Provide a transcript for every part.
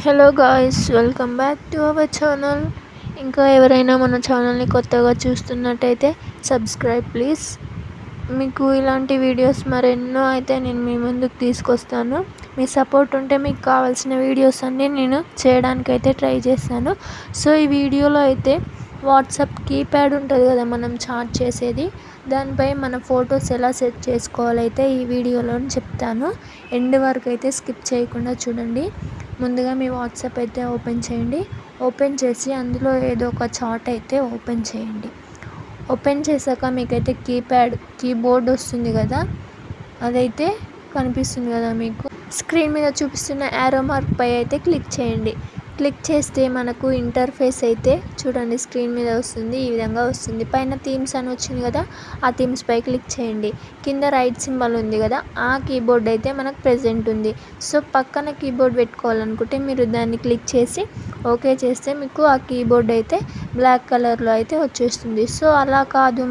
Hello guys, welcome back to our channel. ఇంకా ఎవరైనా మన ఛానల్ని కొత్తగా చూస్తున్నట్టయితే సబ్స్క్రైబ్ ప్లీజ్. మీకు ఇలాంటి వీడియోస్ మరెన్నో అయితే నేను మీ ముందుకు తీసుకొస్తాను. మీ సపోర్ట్ ఉంటే మీకు కావాల్సిన వీడియోస్ అన్నీ నేను చేయడానికైతే ట్రై చేస్తాను. సో ఈ వీడియోలో అయితే వాట్సాప్ కీప్యాడ్ ఉంటుంది కదా, మనం చాట్ చేసేది, దానిపై మన ఫొటోస్ ఎలా సెట్ చేసుకోవాలైతే ఈ వీడియోలో చెప్తాను. ఎండ్ వరకు అయితే స్కిప్ చేయకుండా చూడండి. ముందుగా మీ వాట్సాప్ అయితే ఓపెన్ చేయండి. ఓపెన్ చేసి అందులో ఏదో ఒక చాట్ అయితే ఓపెన్ చేయండి. ఓపెన్ చేశాక మీకైతే కీబోర్డ్ వస్తుంది కదా, అదైతే కనిపిస్తుంది కదా మీకు స్క్రీన్ మీద చూపిస్తున్న యారో మార్క్ పై అయితే క్లిక్ చేయండి. క్లిక్ చేస్తే మనకు ఇంటర్ఫేస్ అయితే చూడండి స్క్రీన్ మీద వస్తుంది, ఈ విధంగా వస్తుంది. పైన థీమ్స్ అని వచ్చింది కదా, ఆ థీమ్స్ పై క్లిక్ చేయండి. కింద రైట్ సింబల్ ఉంది కదా, ఆ కీబోర్డ్ అయితే మనకు ప్రెజెంట్ ఉంది. సో పక్కన కీబోర్డ్ పెట్టుకోవాలనుకుంటే మీరు దాన్ని క్లిక్ చేసి ఓకే చేస్తే మీకు ఆ కీబోర్డ్ అయితే బ్లాక్ కలర్లో అయితే వచ్చేస్తుంది. సో అలా కాదు,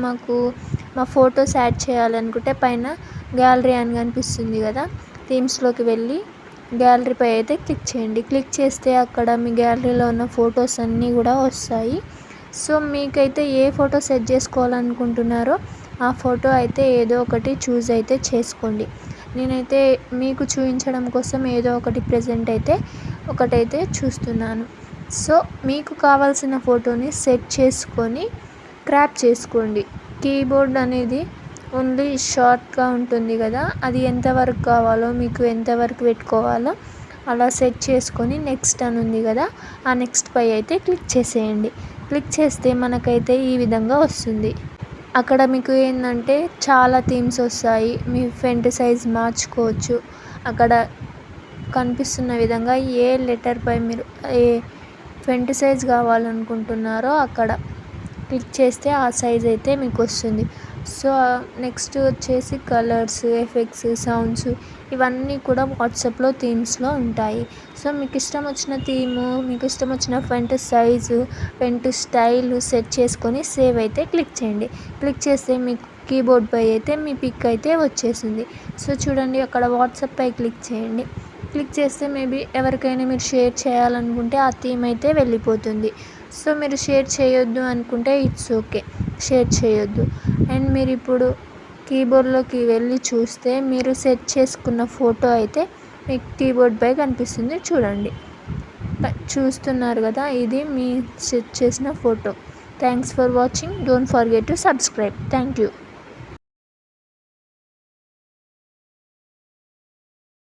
మా ఫొటోస్ యాడ్ చేయాలనుకుంటే పైన గ్యాలరీ అని కనిపిస్తుంది కదా, థీమ్స్లోకి వెళ్ళి గ్యాలరీపై అయితే క్లిక్ చేయండి. క్లిక్ చేస్తే అక్కడ మీ గ్యాలరీలో ఉన్న ఫొటోస్ అన్నీ కూడా వస్తాయి. సో మీకైతే ఏ ఫోటో సెట్ చేసుకోవాలనుకుంటున్నారో ఆ ఫోటో అయితే ఏదో ఒకటి చూస్ అయితే చేసుకోండి. నేనైతే మీకు చూపించడం కోసం ఏదో ఒకటి ప్రెజెంట్ అయితే ఒకటైతే చూస్తున్నాను. సో మీకు కావాల్సిన ఫోటోని సెట్ చేసుకొని క్రాప్ చేసుకోండి. కీబోర్డ్ అనేది ఓన్లీ షార్ట్గా ఉంటుంది కదా, అది ఎంతవరకు కావాలో మీకు ఎంతవరకు పెట్టుకోవాలో అలా సెట్ చేసుకొని నెక్స్ట్ అని ఉంది కదా, ఆ నెక్స్ట్ పై అయితే క్లిక్ చేసేయండి. క్లిక్ చేస్తే మనకైతే ఈ విధంగా వస్తుంది. అక్కడ మీకు ఏంటంటే చాలా థీమ్స్ వస్తాయి, మీ ఫెంట్ సైజ్ మార్చుకోవచ్చు. అక్కడ కనిపిస్తున్న విధంగా ఏ లెటర్ పై మీరు ఏ ఫెంట్ సైజ్ కావాలనుకుంటున్నారో అక్కడ క్లిక్ చేస్తే ఆ సైజ్ అయితే మీకు వస్తుంది. సో నెక్స్ట్ వచ్చేసి కలర్స్, ఎఫెక్ట్స్, సౌండ్స్ ఇవన్నీ కూడా వాట్సాప్లో థీమ్స్లో ఉంటాయి. సో మీకు ఇష్టం వచ్చిన థీము, మీకు ఇష్టం వచ్చిన ఫెంట్ సైజు, ఫెంట్ స్టైల్ సెట్ చేసుకొని సేవ్ అయితే క్లిక్ చేయండి. క్లిక్ చేస్తే మీకు కీబోర్డ్ పై అయితే మీ పిక్ అయితే వచ్చేసింది. సో చూడండి, అక్కడ వాట్సాప్ పై క్లిక్ చేయండి. క్లిక్ చేస్తే మేబీ ఎవరికైనా మీరు షేర్ చేయాలనుకుంటే ఆ థీమ్ అయితే వెళ్ళిపోతుంది. సో మీరు షేర్ చేయొద్దు అనుకుంటే ఇట్స్ ఓకే, షేర్ చేయొద్దు. అండ్ మీరు ఇప్పుడు కీబోర్డ్లోకి వెళ్ళి చూస్తే మీరు సెట్ చేసుకున్న ఫోటో అయితే మీ కీబోర్డ్ పై కనిపిస్తుంది. చూడండి, చూస్తున్నారు కదా, ఇది మీ సెట్ చేసిన photo. Thanks for watching. Don't forget to subscribe. Thank you.